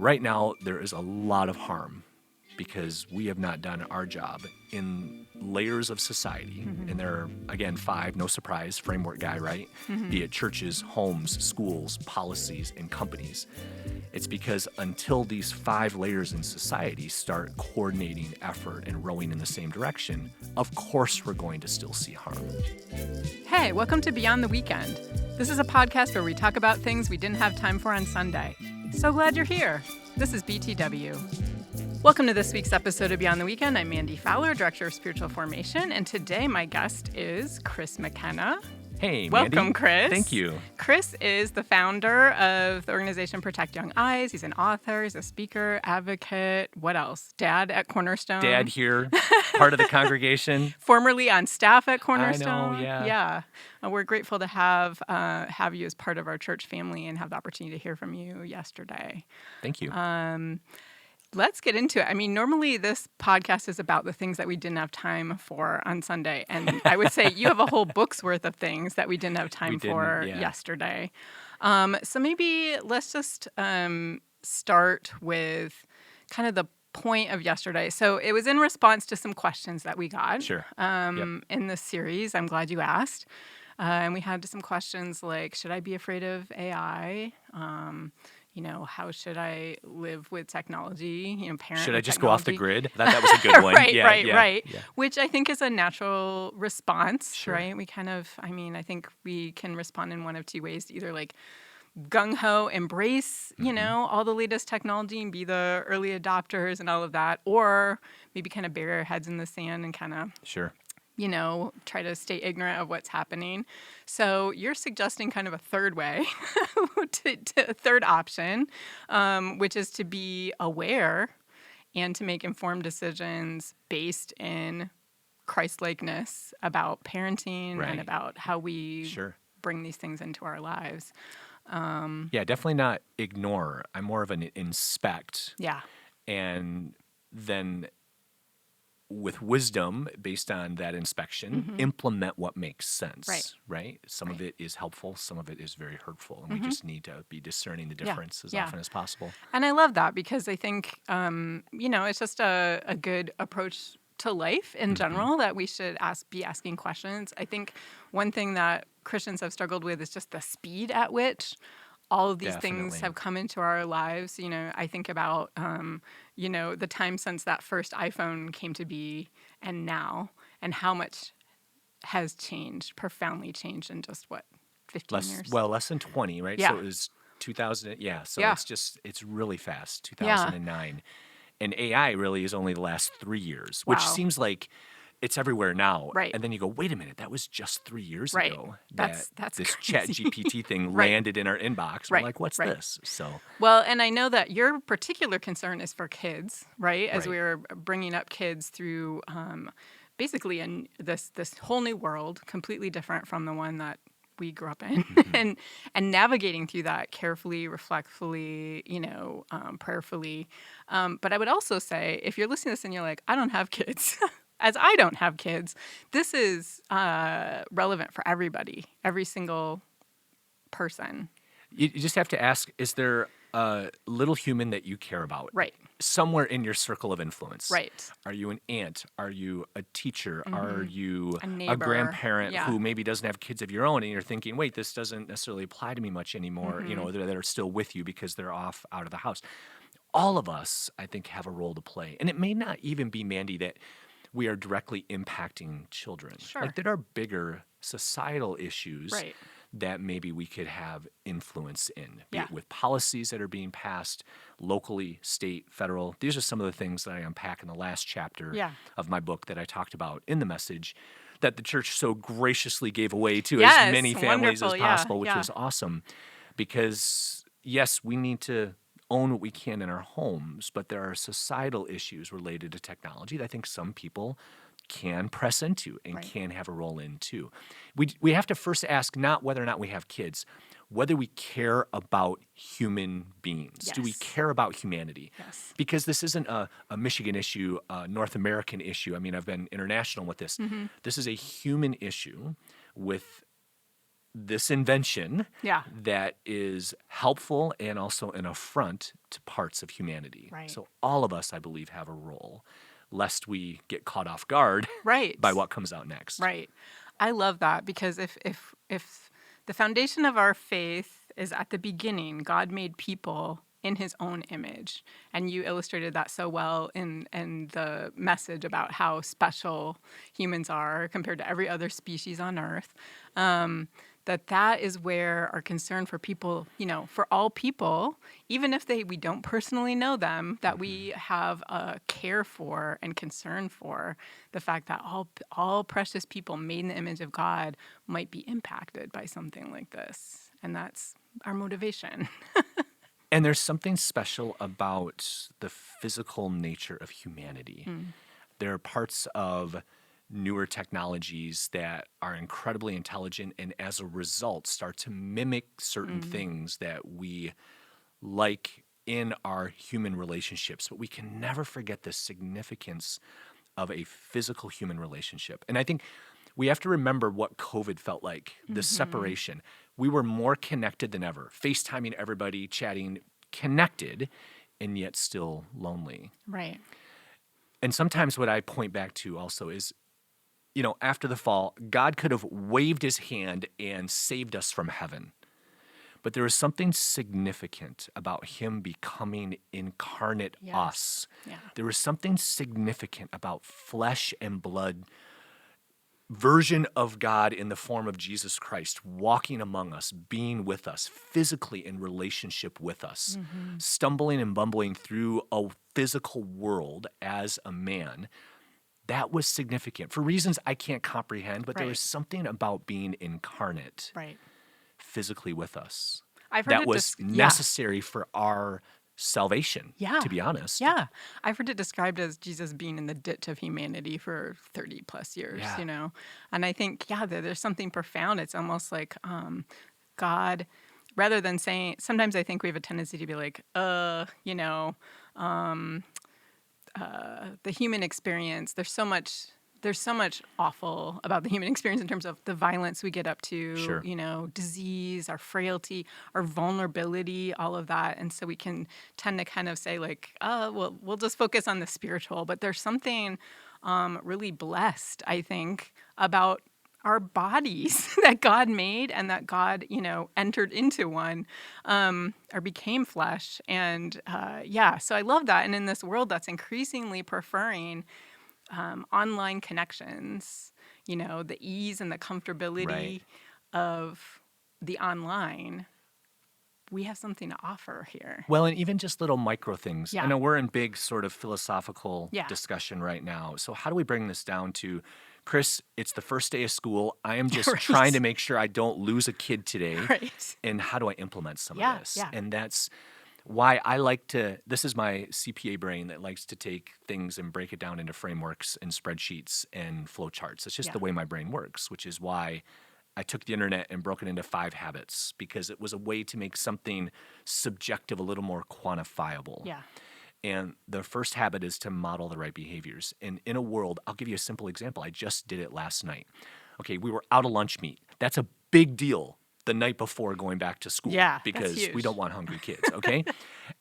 right now there is a lot of harm because we have not done our job in layers of society. And there are, again, 5, no surprise, framework guy, right? Be it churches, homes, schools, policies, and companies. It's because until these 5 layers in society start coordinating effort and rowing in the same direction, of course we're going to still see harm. Hey, welcome to Beyond the Weekend. This is a podcast where we talk about things we didn't have time for on Sunday. So glad you're here. This is BTW. Welcome to this week's episode of Beyond the Weekend. I'm Mandy Fowler, Director of Spiritual Formation, and today my guest is Chris McKenna. Hey, Welcome, Mandy. Chris. Thank you. Chris is the founder of the organization Protect Young Eyes. He's an author, he's a speaker, advocate. What else? Dad at Cornerstone. Dad here, part of the congregation. Formerly on staff at Cornerstone. I know, yeah. Yeah. We're grateful to have you as part of our church family and have the opportunity to hear from you yesterday. Thank you. Let's get into it. I mean, normally this podcast is about the things that we didn't have time for on Sunday. And I would say you have a whole book's worth of things that we didn't have time for yesterday. So maybe let's just start with kind of the point of yesterday. So it was in response to some questions that we got in this series. I'm glad you asked. And we had some questions like, should I be afraid of AI? How should I live with technology? Parent Should I just technology. go off the grid? That was a good one. Right. Yeah. Which I think is a natural response, Sure. right? I think we can respond in one of two ways, either like gung-ho embrace, all the latest technology and be the early adopters and all of that, or maybe kind of bury our heads in the sand and kind of Sure. try to stay ignorant of what's happening. So you're suggesting kind of a third way, a third option, which is to be aware and to make informed decisions based in Christ-likeness about parenting and about how we bring these things into our lives. Definitely not ignore. I'm more of an inspect. Yeah. And then with wisdom, based on that inspection, implement what makes sense, right? Some of it is helpful, some of it is very hurtful, and we just need to be discerning the difference as often as possible. And I love that because I think, it's just a good approach to life in general that we should be asking questions. I think one thing that Christians have struggled with is just the speed at which all of these things have come into our lives. I think about, the time since that first iPhone came to be and now, and how much has changed, profoundly changed in just, 15 years? Well, less than 20, right? Yeah. So it was 2000, it's really fast, 2009. And AI really is only the last 3 years, which seems like it's everywhere now. Right. And then you go, wait a minute, that was just 3 years Right. ago That's this crazy. Chat GPT thing landed in our inbox. We're like, what's this? So Well, and I know that your particular concern is for kids, right? As we were bringing up kids through basically this whole new world, completely different from the one that we grew up in, and navigating through that carefully, reflectfully, prayerfully. But I would also say, if you're listening to this and you're like, I don't have kids, as I don't have kids, this is relevant for everybody, every single person. you just have to ask, is there a little human that you care about? Right. Somewhere in your circle of influence. Right. Are you an aunt? Are you a teacher? Are you A neighbor. a grandparent who maybe doesn't have kids of your own and you're thinking, wait, this doesn't necessarily apply to me much anymore, that are still with you because they're off out of the house. All of us, I think, have a role to play. And it may not even be, Mandy, that we are directly impacting children. Sure. Like there are bigger societal issues Right. that maybe we could have influence in, be it with policies that are being passed locally, state, federal. These are some of the things that I unpack in the last chapter of my book that I talked about in the message that the church so graciously gave away to as many families as possible, which was awesome. Because, yes, we need to own what we can in our homes, but there are societal issues related to technology that I think some people can press into and can have a role in too. We have to first ask not whether or not we have kids, whether we care about human beings. Yes. Do we care about humanity? Yes. Because this isn't a Michigan issue, a North American issue. I mean, I've been international with this. This is a human issue with this invention Yeah. that is helpful and also an affront to parts of humanity. Right. So all of us, I believe, have a role, lest we get caught off guard Right. by what comes out next. Right. I love that, because if the foundation of our faith is at the beginning, God made people in his own image. And you illustrated that so well in the message about how special humans are compared to every other species on earth. That is where our concern for people, for all people, even if we don't personally know them, that we have a care for and concern for the fact that all precious people made in the image of God might be impacted by something like this. And that's our motivation. And there's something special about the physical nature of humanity. There are parts of newer technologies that are incredibly intelligent and as a result start to mimic certain things that we like in our human relationships. But we can never forget the significance of a physical human relationship. And I think we have to remember what COVID felt like, the separation. We were more connected than ever, FaceTiming everybody, chatting, connected, and yet still lonely. Right. And sometimes what I point back to also is, after the fall, God could have waved his hand and saved us from heaven. But there is something significant about him becoming incarnate us. Yeah. There is something significant about flesh and blood version of God in the form of Jesus Christ walking among us, being with us, physically in relationship with us, stumbling and bumbling through a physical world as a man. That was significant for reasons I can't comprehend, but there was something about being incarnate physically with us that was necessary for our salvation, to be honest. Yeah. I've heard it described as Jesus being in the ditch of humanity for 30 plus years, And I think, there's something profound. It's almost like God, rather than saying, sometimes I think we have a tendency to be like, the human experience, there's so much awful about the human experience in terms of the violence we get up to, disease, our frailty, our vulnerability, all of that. And so we can tend to kind of say like, we'll just focus on the spiritual. But there's something really blessed, I think, about our bodies that God made and that God, entered into one or became flesh. And so I love that. And in this world that's increasingly preferring online connections, the ease and the comfortability of the online, we have something to offer here. Well, and even just little micro things. Yeah. I know we're in big sort of philosophical discussion right now. So how do we bring this down to, Chris, it's the first day of school. I am just trying to make sure I don't lose a kid today. Right. And how do I implement some of this? Yeah. And that's why I like to, this is my CPA brain that likes to take things and break it down into frameworks and spreadsheets and flowcharts. It's just the way my brain works, which is why I took the internet and broke it into 5 habits, because it was a way to make something subjective a little more quantifiable. Yeah. And the first habit is to model the right behaviors. And in a world, I'll give you a simple example. I just did it last night. Okay, we were out of lunch meat. That's a big deal the night before going back to school. Yeah, because we don't want hungry kids, okay?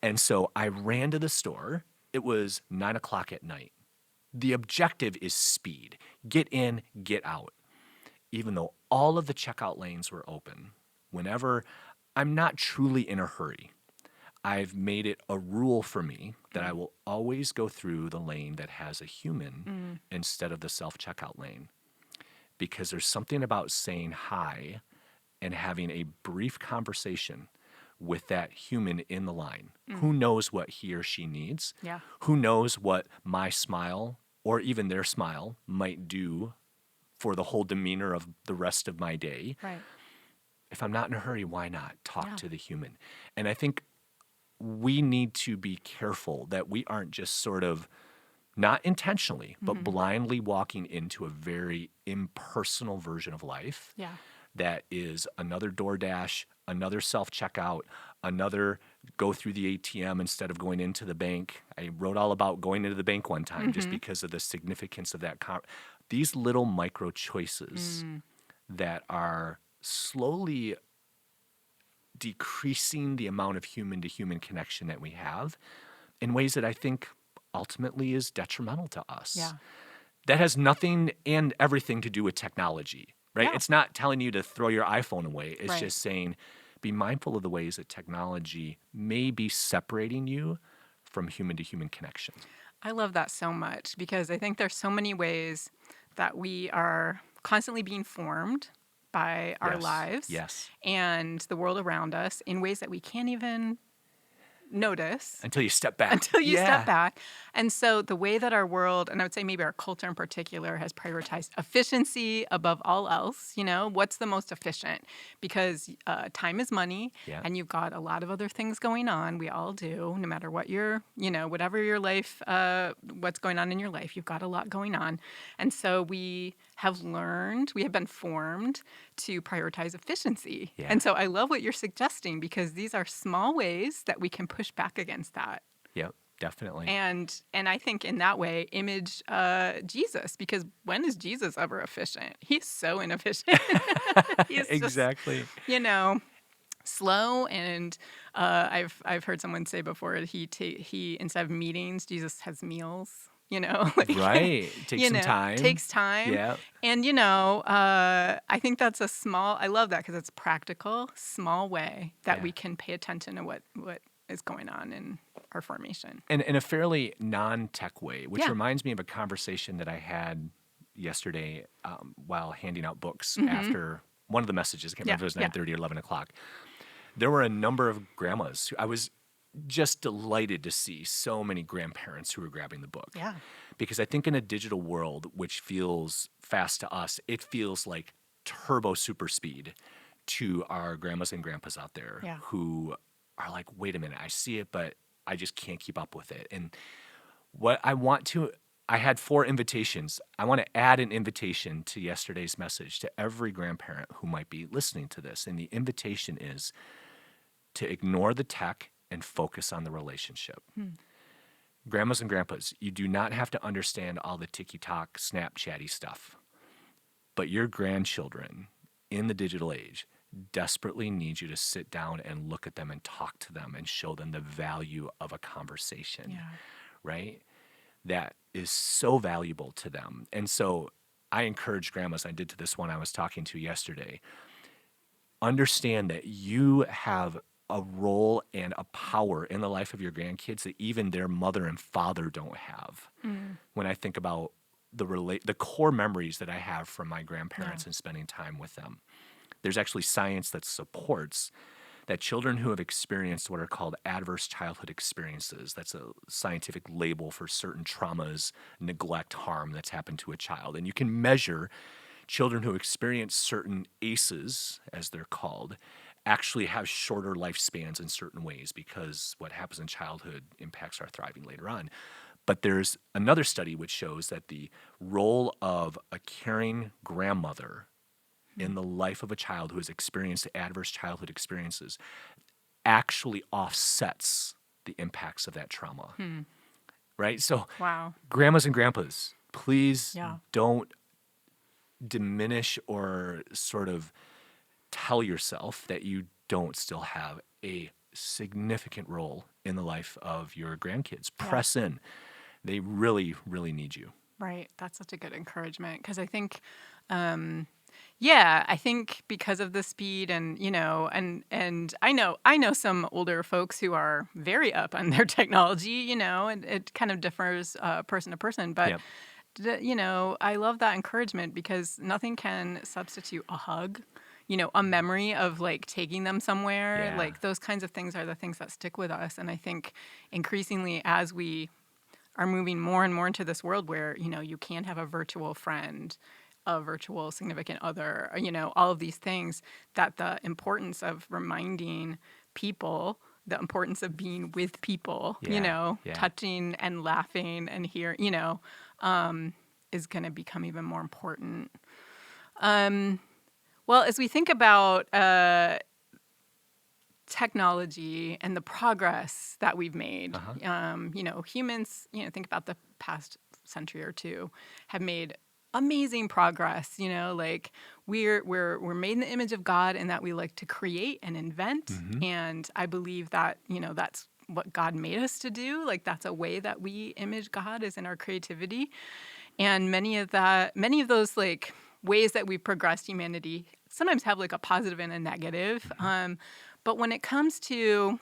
And so I ran to the store. It was 9 o'clock at night. The objective is speed. Get in, get out. Even though all of the checkout lanes were open, whenever I'm not truly in a hurry, I've made it a rule for me that I will always go through the lane that has a human instead of the self-checkout lane. Because there's something about saying hi and having a brief conversation with that human in the line. Who knows what he or she needs? Yeah. Who knows what my smile or even their smile might do for the whole demeanor of the rest of my day? Right. If I'm not in a hurry, why not talk to the human? And I think we need to be careful that we aren't just sort of, not intentionally, but blindly walking into a very impersonal version of life. Yeah. That is another DoorDash, another self-checkout, another go through the ATM instead of going into the bank. I wrote all about going into the bank one time just because of the significance of that. These little micro choices that are slowly decreasing the amount of human-to-human connection that we have in ways that I think ultimately is detrimental to us. Yeah. That has nothing and everything to do with technology, right? Yeah. It's not telling you to throw your iPhone away. It's Right. just saying be mindful of the ways that technology may be separating you from human-to-human connection. I love that so much because I think there's so many ways that we are constantly being formed by our lives and the world around us in ways that we can't even notice until you step back. And so the way that our world, and I would say maybe our culture in particular, has prioritized efficiency above all else. What's the most efficient? Because time is money, and you've got a lot of other things going on. We all do, no matter what whatever your life, what's going on in your life, you've got a lot going on. And so we have been formed to prioritize efficiency. And so I love what you're suggesting because these are small ways that we can push back against that. Yep, definitely. And I think in that way, image Jesus, because when is Jesus ever efficient? He's so inefficient. He's exactly. Just, slow. And I've heard someone say before he instead of meetings, Jesus has meals. Right. Takes some time. Takes time. Yeah. And, I think that's I love that because it's practical, small way that we can pay attention to what is going on in our formation. And in a fairly non-tech way, which reminds me of a conversation that I had yesterday while handing out books after one of the messages. I can't remember if it was 9:30 or 11 o'clock. There were a number of grandmas who I was just delighted to see so many grandparents who were grabbing the book. Yeah. Because I think in a digital world, which feels fast to us, it feels like turbo super speed to our grandmas and grandpas out there who are like, wait a minute, I see it, but I just can't keep up with it. And what I had 4 invitations. I want to add an invitation to yesterday's message to every grandparent who might be listening to this. And the invitation is to ignore the tech and focus on the relationship. Grandmas and grandpas, you do not have to understand all the ticky-tock, Snapchatty stuff. But your grandchildren in the digital age desperately need you to sit down and look at them and talk to them and show them the value of a conversation, right? That is so valuable to them. And so I encourage grandmas, I did to this one I was talking to yesterday, understand that you have a role and a power in the life of your grandkids that even their mother and father don't have. When I think about the core memories that I have from my grandparents and spending time with them, there's actually science that supports that children who have experienced what are called adverse childhood experiences, that's a scientific label for certain traumas, neglect, harm that's happened to a child. And you can measure children who experience certain ACEs, as they're called, actually have shorter lifespans in certain ways because what happens in childhood impacts our thriving later on. But there's another study which shows that the role of a caring grandmother in the life of a child who has experienced adverse childhood experiences actually offsets the impacts of that trauma. Right? So grandmas and grandpas, please don't diminish or sort of tell yourself that you don't still have a significant role in the life of your grandkids. Press in. They really, really need you. Right. That's such a good encouragement because I think, I think because of the speed and, and I know some older folks who are very up on their technology, and it kind of differs person to person, but I love that encouragement because nothing can substitute a hug. A memory of like taking them somewhere, like those kinds of things are the things that stick with us. And I think increasingly as we are moving more and more into this world where, you can have a virtual friend, a virtual significant other, all of these things, that the importance of reminding people, the importance of being with people, touching and laughing and is going to become even more important. Well, as we think about technology and the progress that we've made, humans, think about the past century or two, have made amazing progress. Like we're made in the image of God, and that we like to create and invent. Mm-hmm. And I believe that, that's what God made us to do. Like, that's a way that we image God, is in our creativity. And many of those like ways that we've progressed humanity sometimes have like a positive and a negative. Mm-hmm. But when it comes to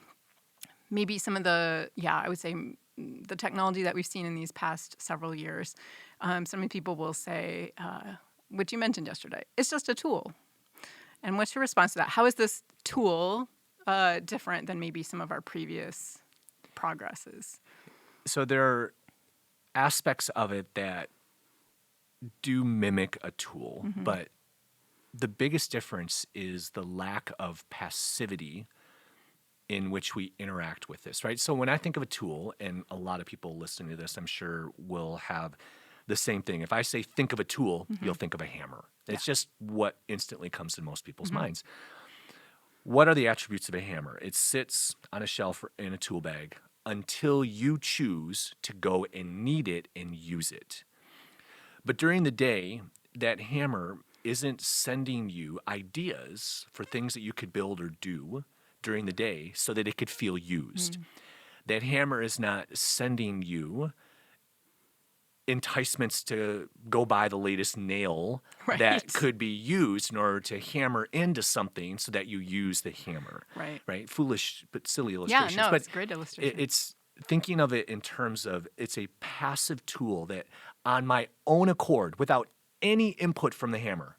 maybe some of the, I would say the technology that we've seen in these past several years, some people will say, which you mentioned yesterday, it's just a tool. And what's your response to that? How is this tool different than maybe some of our previous progresses? So there are aspects of it that do mimic a tool, Mm-hmm. but the biggest difference is the lack of passivity in which we interact with this, right? So when I think of a tool, and a lot of people listening to this, I'm sure, will have the same thing. If I say think of a tool, Mm-hmm. you'll think of a hammer. It's just what instantly comes to most people's Mm-hmm. minds. What are the attributes of a hammer? It sits on a shelf in a tool bag until you choose to go and need it and use it. But during the day, that hammer isn't sending you ideas for things that you could build or do during the day so that it could feel used. That hammer is not sending you enticements to go buy the latest nail Right. that could be used in order to hammer into something so that you use the hammer. Right. Foolish but silly illustrations. Yeah, no, but it's a great illustration. It's thinking of it in terms of it's a passive tool that on my own accord, without any input from the hammer,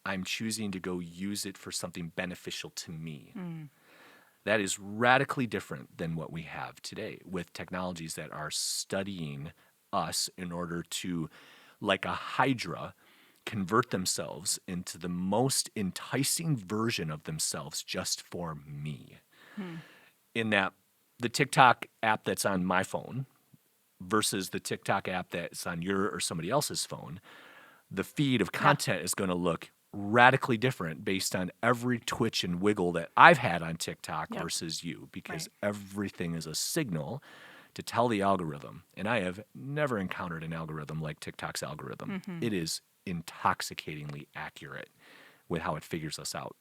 I'm choosing to go use it for something beneficial to me. That is radically different than what we have today with technologies that are studying us in order to, like a hydra, convert themselves into the most enticing version of themselves just for me. In that, the TikTok app that's on my phone versus the TikTok app that's on your or somebody else's phone, the feed of content is going to look radically different based on every twitch and wiggle that I've had on TikTok versus you, because everything is a signal to tell the algorithm. And I have never encountered an algorithm like TikTok's algorithm. It is intoxicatingly accurate with how it figures us out.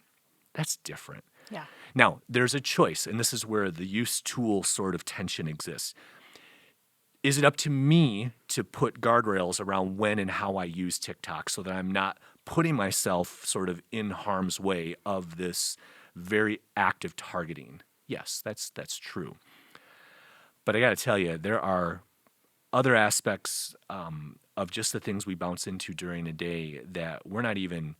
That's different. Yeah. Now, there's a choice, and this is where the use-tool sort of tension exists. Is it up to me to put guardrails around when and how I use TikTok so that I'm not putting myself sort of in harm's way of this very active targeting? Yes, that's true. But I got to tell you, there are other aspects of just the things we bounce into during the day that we're not even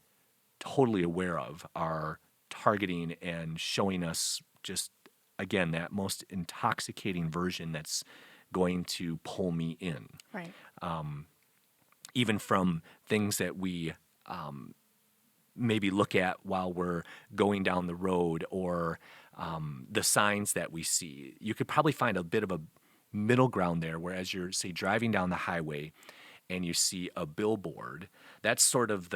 totally aware of are targeting and showing us just, again, that most intoxicating version that's going to pull me in. Right. Even from things that we maybe look at while we're going down the road, or the signs that we see. You could probably find a bit of a middle ground there, where as you're, say, driving down the highway and you see a billboard, that's sort of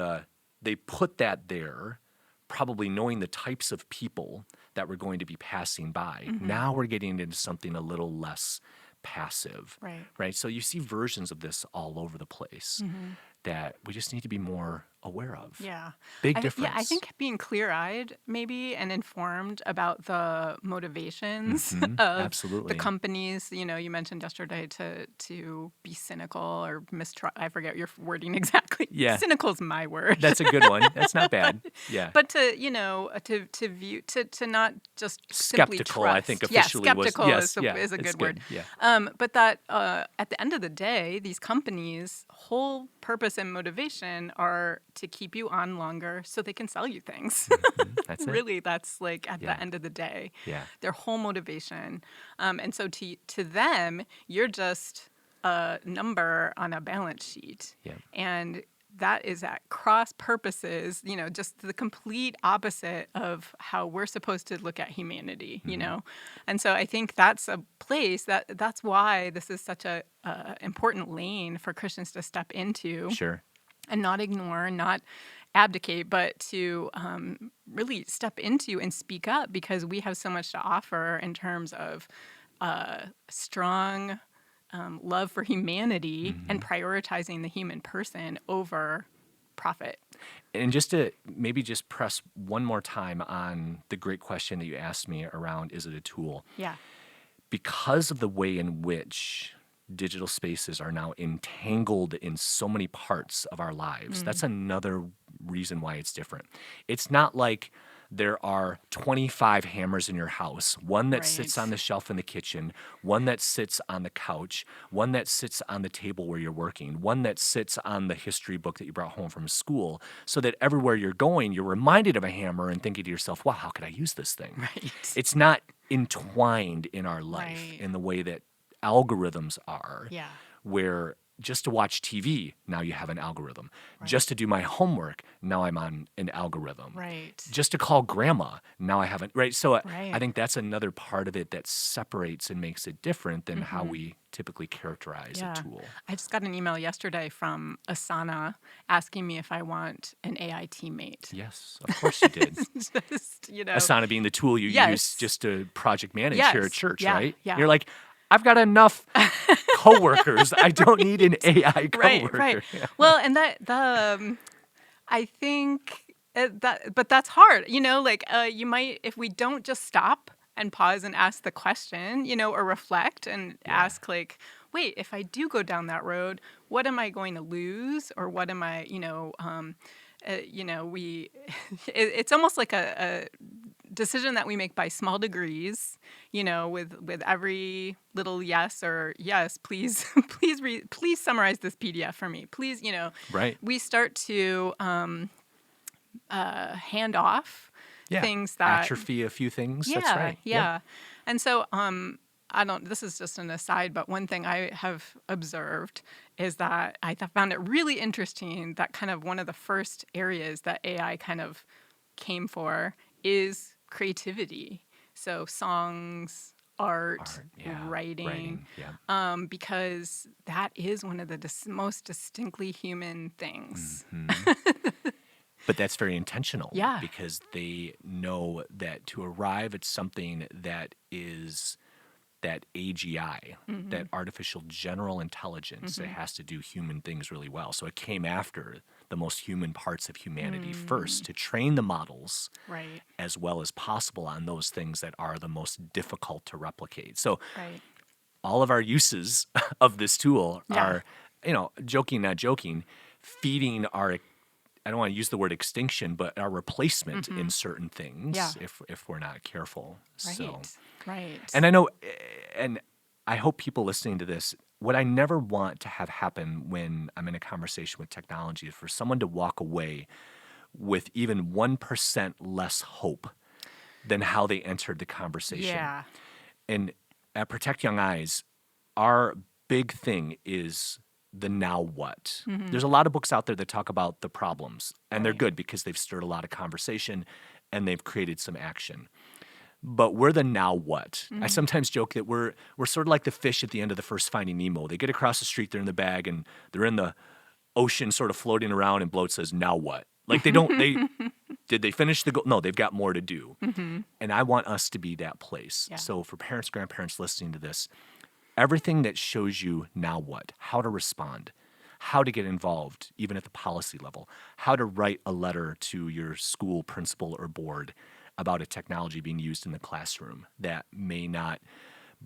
they put that there probably knowing the types of people that we're going to be passing by. Now we're getting into something a little less passive, right? So you see versions of this all over the place that we just need to be more aware of. Yeah. Big difference. Yeah, I think being clear-eyed maybe and informed about the motivations of Absolutely. the companies. You mentioned yesterday to be cynical or I forget your wording exactly. Yeah. Cynical's my word. That's a good one. That's not bad. Yeah. But to view to not just simply skeptical, trust. I think officially skeptical was. is a good word. Yeah. But that at the end of the day, these companies' whole purpose and motivation are to keep you on longer so they can sell you things. That's it. Really, that's like at the end of the day, their whole motivation. And so to them, you're just a number on a balance sheet. Yeah. And that is at cross purposes, just the complete opposite of how we're supposed to look at humanity, And so I think that's a place that's why this is such a important lane for Christians to step into. Sure. And not ignore, not abdicate, but to really step into and speak up, because we have so much to offer in terms of strong love for humanity and prioritizing the human person over profit. And just to maybe just press one more time on the great question that you asked me around, is it a tool? Yeah. Because of the way in which digital spaces are now entangled in so many parts of our lives, that's another reason why it's different. It's not like there are 25 hammers in your house, one that sits on the shelf in the kitchen, one that sits on the couch, one that sits on the table where you're working, one that sits on the history book that you brought home from school, so that everywhere you're going, you're reminded of a hammer and thinking to yourself, wow, how could I use this thing? Right. It's not entwined in our life in the way that algorithms are, where just to watch TV, now you have an algorithm. Right. Just to do my homework, now I'm on an algorithm. Right. Just to call grandma, now I haven't. Right. So I think that's another part of it that separates and makes it different than how we typically characterize a tool. I just got an email yesterday from Asana asking me if I want an AI teammate. Yes, of course you did. Just, Asana being the tool you use just to project manage here at church, right? Yeah. You're like, I've got enough coworkers. I don't need an AI coworker. Right. Yeah. Well, and I think but that's hard. You might, if we don't just stop and pause and ask the question, or reflect and ask like, wait, if I do go down that road, what am I going to lose? Or what am I, it's almost like a decision that we make by small degrees, with every little yes or yes, please, please summarize this PDF for me, please, Right. We start to hand off things that atrophy a few things. Yeah, that's right. Yeah. And so this is just an aside, but one thing I have observed is that I found it really interesting that kind of one of the first areas that AI kind of came for is creativity. So songs, art, writing. Because that is one of the most distinctly human things. Mm-hmm. But that's very intentional. Yeah. Because they know that to arrive at something that is that AGI, that artificial general intelligence, it has to do human things really well. So it came after the most human parts of humanity first to train the models as well as possible on those things that are the most difficult to replicate. So all of our uses of this tool are, joking, not joking, feeding our, I don't want to use the word extinction, but our replacement in certain things if we're not careful. Right. And I know, and I hope people listening to this, what I never want to have happen when I'm in a conversation with technology is for someone to walk away with even 1% less hope than how they entered the conversation. Yeah. And at Protect Young Eyes, our big thing is the now what. There's a lot of books out there that talk about the problems, and they're good because they've stirred a lot of conversation and they've created some action. But we're the now what. I sometimes joke that we're sort of like the fish at the end of the first Finding Nemo. They get across the street, they're in the bag, and they're in the ocean sort of floating around, and Bloat says, now what? Like did they finish the goal? No, they've got more to do. And I want us to be that place. Yeah. So for parents, grandparents listening to this, everything that shows you now what, how to respond, how to get involved, even at the policy level, how to write a letter to your school principal or board about a technology being used in the classroom that may not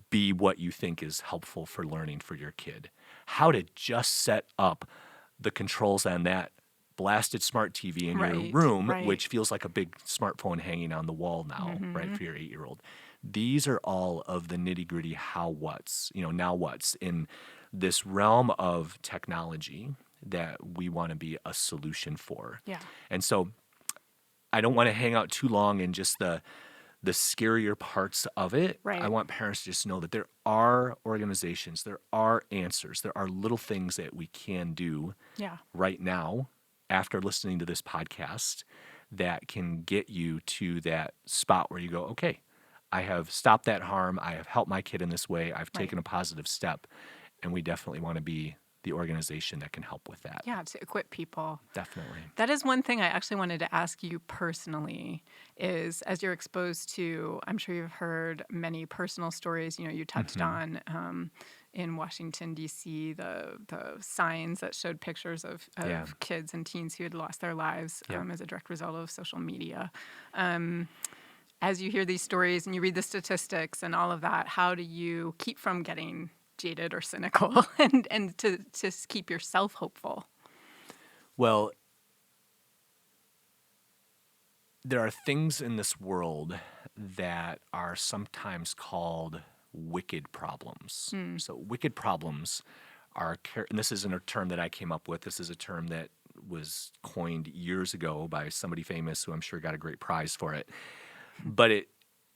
be what you think is helpful for learning for your kid. How to just set up the controls on that blasted smart TV in your room, which feels like a big smartphone hanging on the wall now, right, for your 8-year-old. These are all of the nitty-gritty how what's, now what's in this realm of technology that we want to be a solution for. Yeah. And so I don't want to hang out too long in just the scarier parts of it. Right. I want parents to just know that there are organizations, there are answers, there are little things that we can do right now after listening to this podcast that can get you to that spot where you go, okay, I have stopped that harm, I have helped my kid in this way, I've taken a positive step, and we definitely want to be the organization that can help with that. Yeah, to equip people. Definitely. That is one thing I actually wanted to ask you personally is, as you're exposed to, I'm sure you've heard many personal stories, you touched on in Washington, D.C., the signs that showed pictures of kids and teens who had lost their lives as a direct result of social media. As you hear these stories and you read the statistics and all of that, how do you keep from getting jaded or cynical and to keep yourself hopeful? Well, there are things in this world that are sometimes called wicked problems. So wicked problems are, and this isn't a term that I came up with. This is a term that was coined years ago by somebody famous who I'm sure got a great prize for it. But it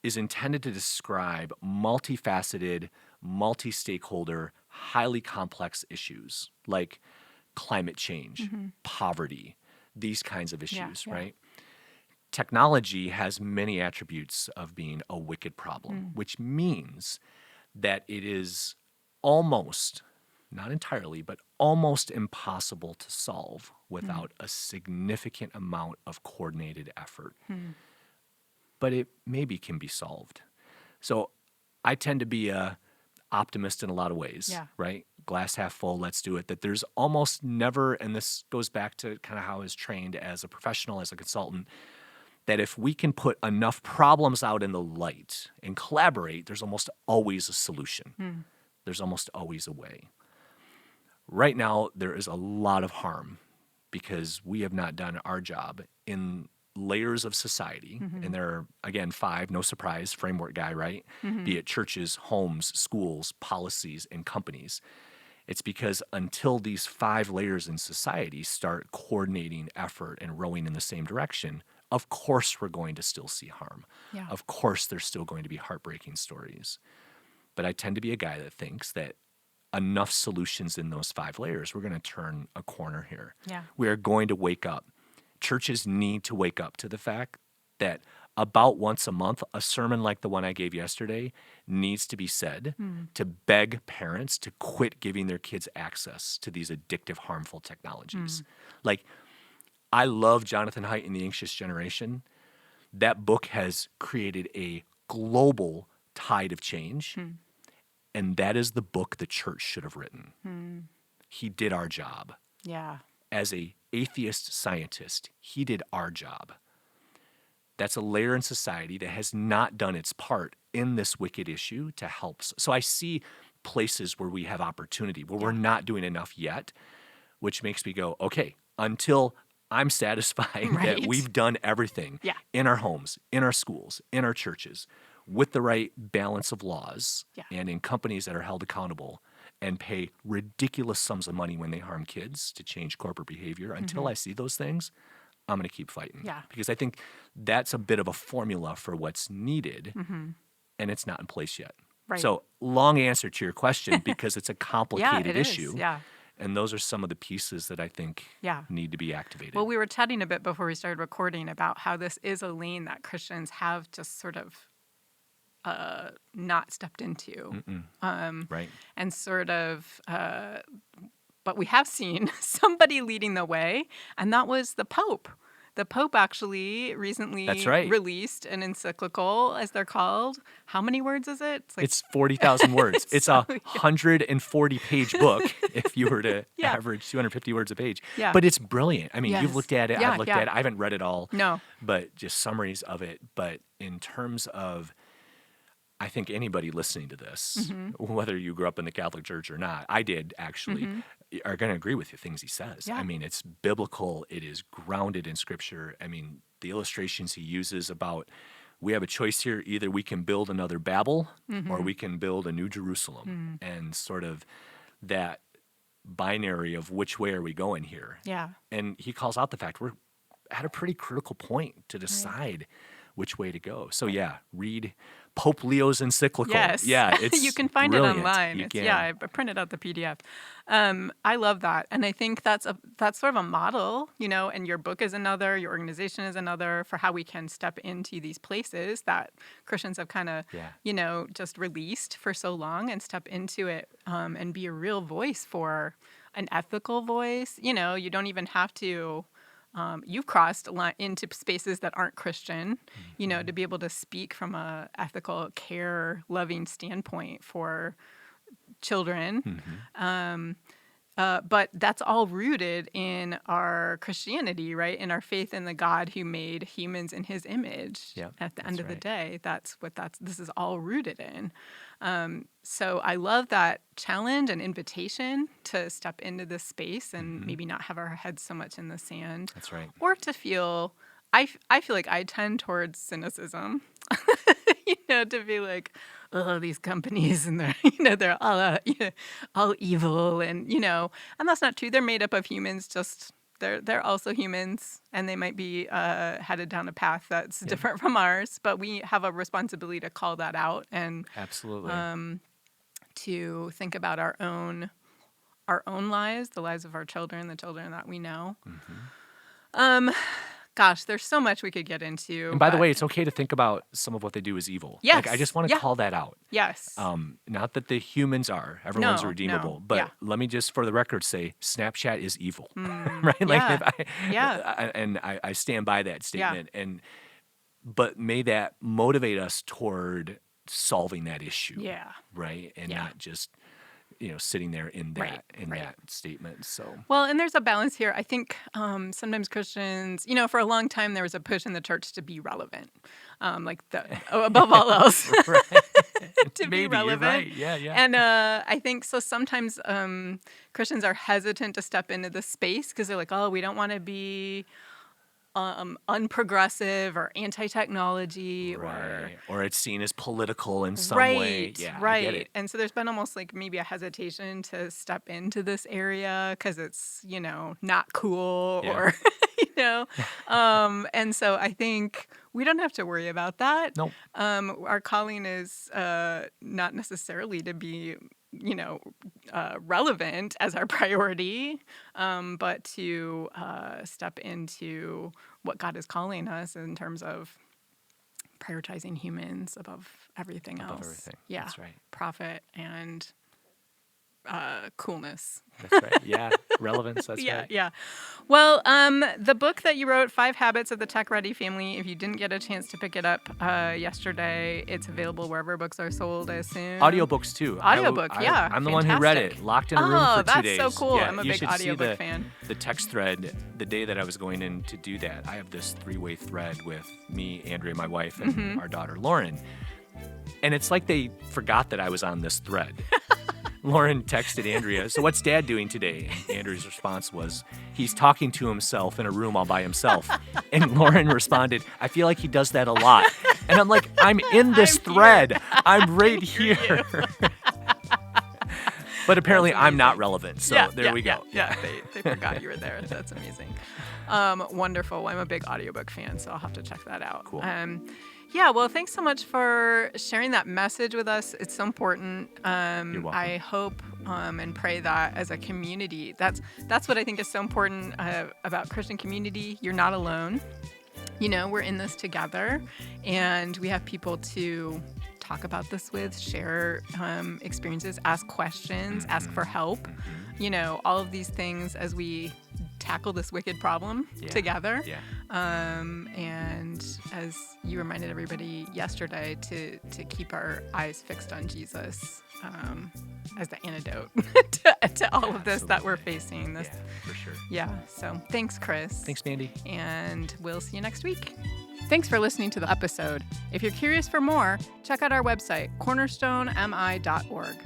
is intended to describe multifaceted, multi-stakeholder, highly complex issues like climate change, poverty, these kinds of issues, right? Technology has many attributes of being a wicked problem, which means that it is almost, not entirely, but almost impossible to solve without a significant amount of coordinated effort. But it maybe can be solved. So I tend to be a optimist in a lot of ways, right? Glass half full, let's do it. That there's almost never, and this goes back to kind of how I was trained as a professional, as a consultant, that if we can put enough problems out in the light and collaborate, there's almost always a solution. There's almost always a way. Right now, there is a lot of harm because we have not done our job in layers of society, and there are, again, 5, no surprise, framework guy, right? Be it churches, homes, schools, policies, and companies. It's because until these 5 layers in society start coordinating effort and rowing in the same direction, of course we're going to still see harm. Of course there's still going to be heartbreaking stories. But I tend to be a guy that thinks that enough solutions in those 5 layers, we're going to turn a corner here. We are going to wake up. Churches need to wake up to the fact that about once a month, a sermon like the one I gave yesterday needs to be said to beg parents to quit giving their kids access to these addictive, harmful technologies. Like, I love Jonathan Haidt in The Anxious Generation. That book has created a global tide of change, and that is the book the church should have written. He did our job. As a atheist scientist, he did our job. That's a layer in society that has not done its part in this wicked issue to help. So I see places where we have opportunity, where we're not doing enough yet, which makes me go, okay, until I'm satisfied that we've done everything in our homes, in our schools, in our churches, with the right balance of laws, and in companies that are held accountable and pay ridiculous sums of money when they harm kids to change corporate behavior. Until I see those things, I'm going to keep fighting. Because I think that's a bit of a formula for what's needed, and it's not in place yet. So long answer to your question, because it's a complicated issue. And those are some of the pieces that I think need to be activated. Well, we were chatting a bit before we started recording about how this is a lane that Christians have just sort of not stepped into. And sort of, but we have seen somebody leading the way, and that was the Pope. The Pope actually recently released an encyclical, as they're called. How many words is it? It's 40,000 words. It's a 140-page book if you were to average 250 words a page. But it's brilliant. I mean, you've looked at it. I've looked at it. I haven't read it all. But just summaries of it. But in terms of, I think anybody listening to this, whether you grew up in the Catholic Church or not, I did actually, are going to agree with the things he says. I mean, it's biblical. It is grounded in Scripture. I mean, the illustrations he uses about, we have a choice here. Either we can build another Babel or we can build a new Jerusalem. And sort of that binary of which way are we going here. And he calls out the fact we're at a pretty critical point to decide which way to go. So read Pope Leo's encyclical. Yes. Yeah, it's you can find brilliant. it online. I printed out the PDF. I love that. And I think that's sort of a model, and your book is another, your organization is another, for how we can step into these places that Christians have kind of, just released for so long, and step into it and be a real voice, for an ethical voice. You don't even have to... you've crossed into spaces that aren't Christian, to be able to speak from a ethical, care, loving standpoint for children. But that's all rooted in our Christianity, right? In our faith in the God who made humans in his image. At the end of the day, this is all rooted in. So I love that challenge and invitation to step into this space and maybe not have our heads so much in the sand. That's right. Or to feel, I feel like I tend towards cynicism, to be like, oh, these companies, and they're, they're all evil, and that's not true. They're made up of humans, just they're also humans, and they might be headed down a path that's different from ours, but we have a responsibility to call that out, and absolutely to think about our own lives, the lives of our children, the children that we know. Gosh, there's so much we could get into. And by the way, it's okay to think about some of what they do as evil. Yes. I just want to call that out. Yes. Not that the humans are. Everyone's redeemable. But let me just, for the record, say Snapchat is evil. Right? I stand by that statement. But may that motivate us toward solving that issue. Yeah. Right? And not just... sitting there in that that statement. So and there's a balance here. I think sometimes Christians, for a long time there was a push in the church to be relevant, above all else, to be relevant. You're right. Yeah. And I think so. Sometimes Christians are hesitant to step into this space because they're like, oh, we don't want to be unprogressive or anti-technology, or it's seen as political in some way. Yeah, I get it. And so there's been almost like maybe a hesitation to step into this area because it's not cool or and so I think we don't have to worry about that. Nope. Our calling is not necessarily to be relevant as our priority, but to step into what God is calling us in terms of prioritizing humans above everything else. Above everything. Yeah. That's right. Profit and coolness. That's right. Yeah. Relevance. That's right. Yeah. Well, the book that you wrote, 5 Habits of the Tech Ready Family, if you didn't get a chance to pick it up yesterday, it's available wherever books are sold, I assume. Audiobooks, too. Audiobook, yeah. I'm the one who read it, locked in a room for 2 days. Oh, that's so cool. Yeah, I'm a big audiobook fan. The text thread, the day that I was going in to do that, I have this 3-way thread with me, Andrea, my wife, and our daughter, Lauren. And it's like they forgot that I was on this thread. Lauren texted Andrea, so what's Dad doing today? And Andrea's response was, he's talking to himself in a room all by himself. And Lauren responded, I feel like he does that a lot. And I'm like, I'm in this thread. I'm right here. But apparently I'm not relevant, so there we go. Yeah, they forgot you were there. That's amazing. Wonderful. I'm a big audiobook fan, so I'll have to check that out. Cool. Yeah, well, thanks so much for sharing that message with us. It's so important. You're welcome. I hope and pray that as a community, that's what I think is so important about Christian community. You're not alone. We're in this together, and we have people to talk about this with, share experiences, ask questions, ask for help. All of these things as we tackle this wicked problem together. Yeah. And as you reminded everybody yesterday, to keep our eyes fixed on Jesus as the antidote to all of this that we're facing. Yeah, for sure. Yeah. So thanks, Chris. Thanks, Mandy. And we'll see you next week. Thanks for listening to the episode. If you're curious for more, check out our website, cornerstonemi.org.